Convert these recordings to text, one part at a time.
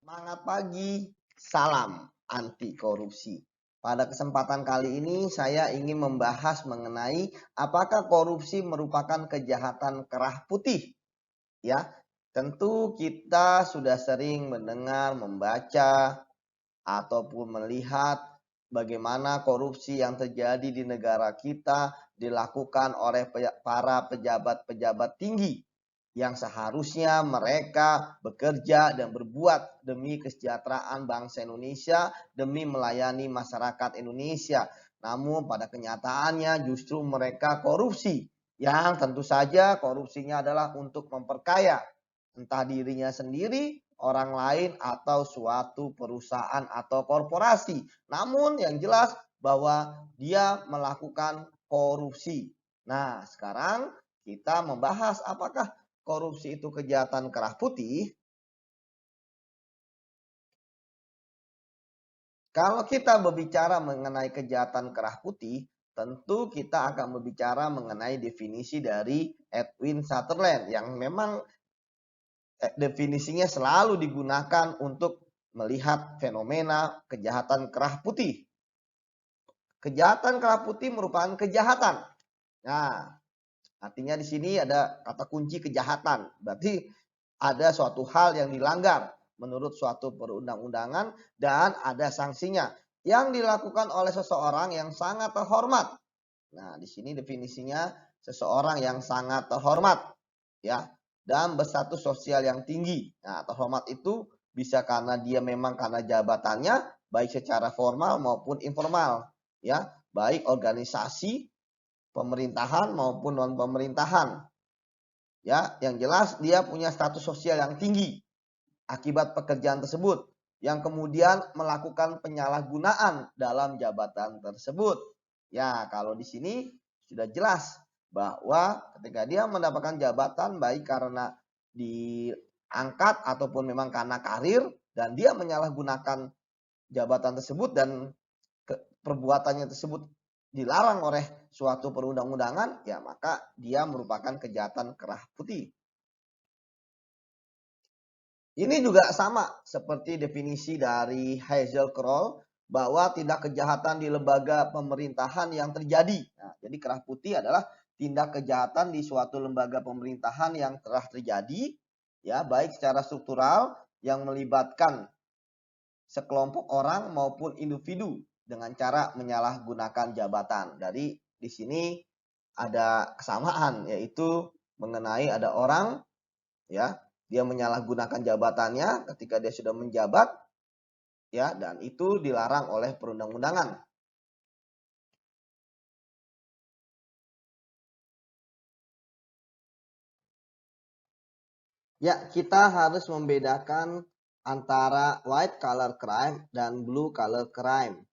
Semangat pagi, salam anti korupsi. Pada kesempatan kali ini saya ingin membahas mengenai apakah korupsi merupakan kejahatan kerah putih. Ya, tentu kita sudah sering mendengar, membaca, ataupun melihat bagaimana korupsi yang terjadi di negara kita dilakukan oleh para pejabat-pejabat tinggi yang seharusnya mereka bekerja dan berbuat demi kesejahteraan bangsa Indonesia, demi melayani masyarakat Indonesia. Namun pada kenyataannya justru mereka korupsi, yang tentu saja korupsinya adalah untuk memperkaya entah dirinya sendiri, orang lain, atau suatu perusahaan atau korporasi. Namun yang jelas bahwa dia melakukan korupsi. Nah, sekarang kita membahas apakah korupsi itu kejahatan kerah putih. Kalau kita berbicara mengenai kejahatan kerah putih, tentu kita akan berbicara mengenai definisi dari Edwin Sutherland yang memang definisinya selalu digunakan untuk melihat fenomena kejahatan kerah putih. Kejahatan kerah putih merupakan kejahatan. Nah, artinya di sini ada kata kunci kejahatan. Berarti ada suatu hal yang dilanggar menurut suatu perundang-undangan dan ada sanksinya yang dilakukan oleh seseorang yang sangat terhormat. Nah, di sini definisinya seseorang yang sangat terhormat, ya, dan berstatus sosial yang tinggi. Nah, terhormat itu bisa karena dia memang karena jabatannya, baik secara formal maupun informal, ya, baik organisasi pemerintahan maupun non pemerintahan. Ya, yang jelas dia punya status sosial yang tinggi akibat pekerjaan tersebut yang kemudian melakukan penyalahgunaan dalam jabatan tersebut. Ya, kalau di sini sudah jelas bahwa ketika dia mendapatkan jabatan baik karena diangkat ataupun memang karena karir dan dia menyalahgunakan jabatan tersebut dan perbuatannya tersebut dilarang oleh suatu perundang-undangan, ya maka dia merupakan kejahatan kerah putih. Ini juga sama seperti definisi dari Hazel Kroll bahwa tindak kejahatan di lembaga pemerintahan yang terjadi. Nah, jadi kerah putih adalah tindak kejahatan di suatu lembaga pemerintahan yang telah terjadi, ya baik secara struktural yang melibatkan sekelompok orang maupun individu dengan cara menyalahgunakan jabatan. Dari di sini ada kesamaan yaitu mengenai ada orang, ya, dia menyalahgunakan jabatannya ketika dia sudah menjabat, ya, dan itu dilarang oleh perundang-undangan. Ya, kita harus membedakan antara white collar crime dan blue collar crime.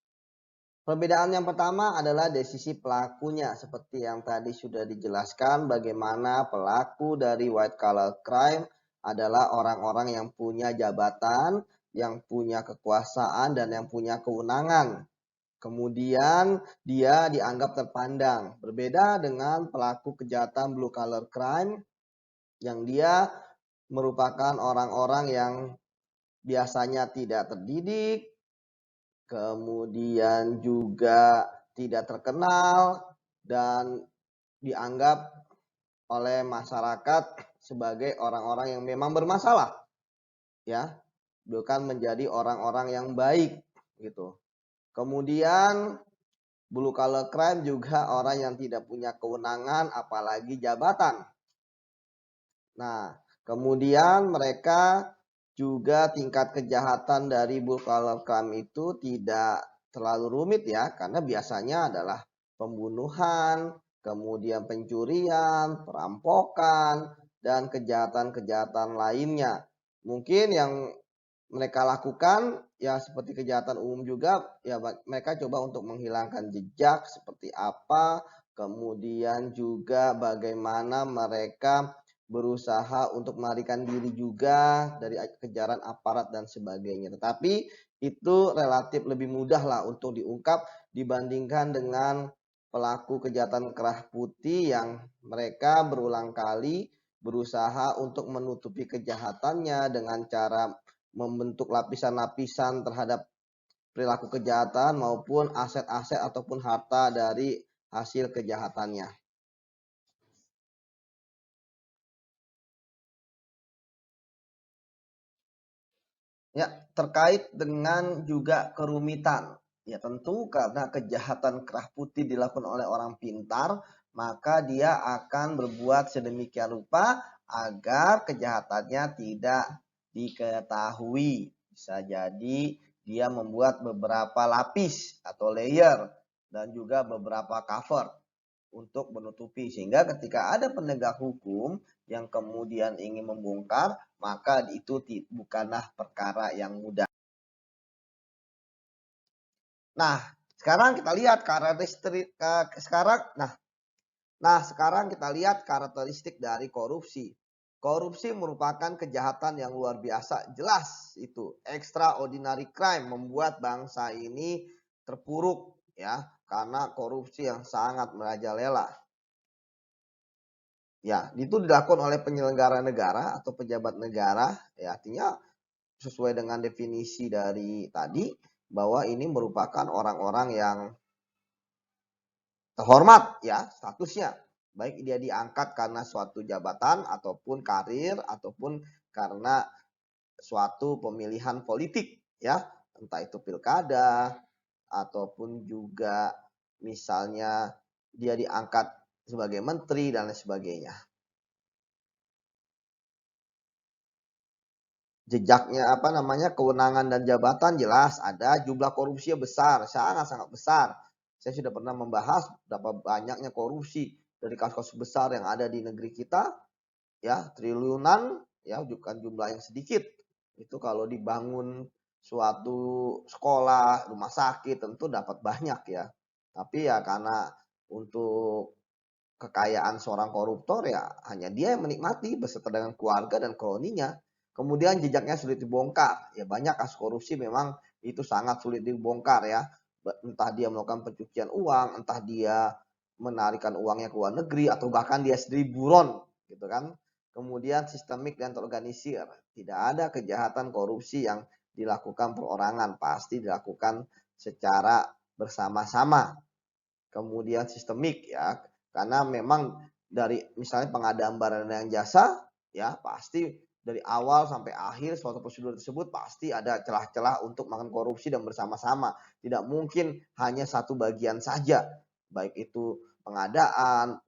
Perbedaan yang pertama adalah dari sisi pelakunya, seperti yang tadi sudah dijelaskan bagaimana pelaku dari white collar crime adalah orang-orang yang punya jabatan, yang punya kekuasaan, dan yang punya kewenangan. Kemudian dia dianggap terpandang. Berbeda dengan pelaku kejahatan blue collar crime yang dia merupakan orang-orang yang biasanya tidak terdidik, kemudian juga tidak terkenal dan dianggap oleh masyarakat sebagai orang-orang yang memang bermasalah, ya, bukan menjadi orang-orang yang baik gitu. Kemudian blue collar crime juga orang yang tidak punya kewenangan apalagi jabatan. Nah, kemudian mereka juga tingkat kejahatan dari blue collar crime itu tidak terlalu rumit ya, karena biasanya adalah pembunuhan, kemudian pencurian, perampokan, dan kejahatan-kejahatan lainnya. Mungkin yang mereka lakukan ya seperti kejahatan umum juga, ya mereka coba untuk menghilangkan jejak seperti apa, kemudian juga bagaimana mereka berusaha untuk melarikan diri juga dari kejaran aparat dan sebagainya. Tetapi itu relatif lebih mudah lah untuk diungkap dibandingkan dengan pelaku kejahatan kerah putih yang mereka berulang kali berusaha untuk menutupi kejahatannya dengan cara membentuk lapisan-lapisan terhadap perilaku kejahatan maupun aset-aset ataupun harta dari hasil kejahatannya. Ya, terkait dengan juga kerumitan. Ya, tentu karena kejahatan kerah putih dilakukan oleh orang pintar, maka dia akan berbuat sedemikian rupa agar kejahatannya tidak diketahui. Bisa jadi dia membuat beberapa lapis atau layer dan juga beberapa cover untuk menutupi, sehingga ketika ada penegak hukum yang kemudian ingin membongkar, maka itu bukanlah perkara yang mudah. Nah, sekarang kita lihat karakteristik sekarang kita lihat karakteristik dari korupsi. Korupsi merupakan kejahatan yang luar biasa, jelas itu extraordinary crime, membuat bangsa ini terpuruk ya karena korupsi yang sangat merajalela. Ya, itu dilakukan oleh penyelenggara negara atau pejabat negara, ya artinya sesuai dengan definisi dari tadi bahwa ini merupakan orang-orang yang terhormat ya statusnya. Baik dia diangkat karena suatu jabatan ataupun karir ataupun karena suatu pemilihan politik ya, entah itu pilkada ataupun juga misalnya dia diangkat sebagai menteri dan lain sebagainya. Jejaknya kewenangan dan jabatan jelas ada, jumlah korupsinya besar, sangat-sangat besar. Saya sudah pernah membahas berapa banyaknya korupsi dari kasus-kasus besar yang ada di negeri kita, ya triliunan, ya bukan jumlah yang sedikit. Itu kalau dibangun suatu sekolah, rumah sakit tentu dapat banyak ya. Tapi ya karena untuk kekayaan seorang koruptor ya hanya dia yang menikmati beserta dengan keluarga dan koloninya. Kemudian jejaknya sulit dibongkar. Ya banyak kasus korupsi memang itu sangat sulit dibongkar ya. Entah dia melakukan pencucian uang, entah dia menarikan uangnya ke luar negeri atau bahkan dia sendiri buron gitu kan. Kemudian sistemik dan terorganisir. Tidak ada kejahatan korupsi yang dilakukan perorangan, pasti dilakukan secara bersama-sama. Kemudian sistemik ya, karena memang dari misalnya pengadaan barang dan jasa ya pasti dari awal sampai akhir suatu prosedur tersebut pasti ada celah-celah untuk melakukan korupsi dan bersama-sama. Tidak mungkin hanya satu bagian saja, baik itu pengadaan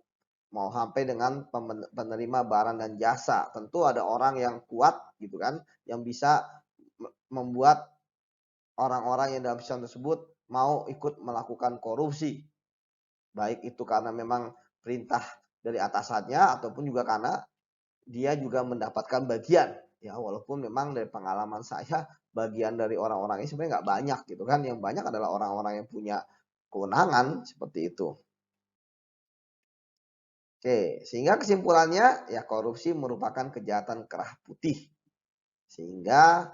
mau sampai dengan penerima barang dan jasa. Tentu ada orang yang kuat gitu kan, yang bisa membuat orang-orang yang dalam sistem tersebut mau ikut melakukan korupsi. Baik itu karena memang perintah dari atasannya ataupun juga karena dia juga mendapatkan bagian. Ya walaupun memang dari pengalaman saya bagian dari orang-orang ini sebenarnya nggak banyak gitu kan. Yang banyak adalah orang-orang yang punya kewenangan seperti itu. Oke, sehingga kesimpulannya ya korupsi merupakan kejahatan kerah putih. Sehingga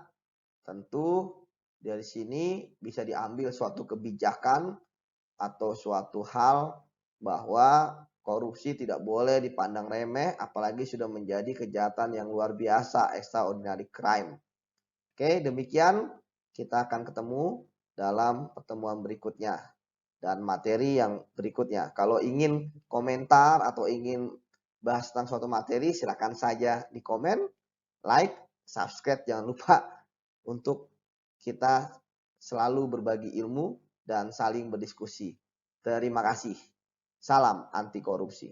tentu dari sini bisa diambil suatu kebijakan atau suatu hal bahwa korupsi tidak boleh dipandang remeh, apalagi sudah menjadi kejahatan yang luar biasa, extraordinary crime. Oke, demikian kita akan ketemu dalam pertemuan berikutnya dan materi yang berikutnya. Kalau ingin komentar atau ingin bahas tentang suatu materi, silakan saja di komen, like, subscribe, jangan lupa untuk kita selalu berbagi ilmu dan saling berdiskusi. Terima kasih. Salam anti korupsi.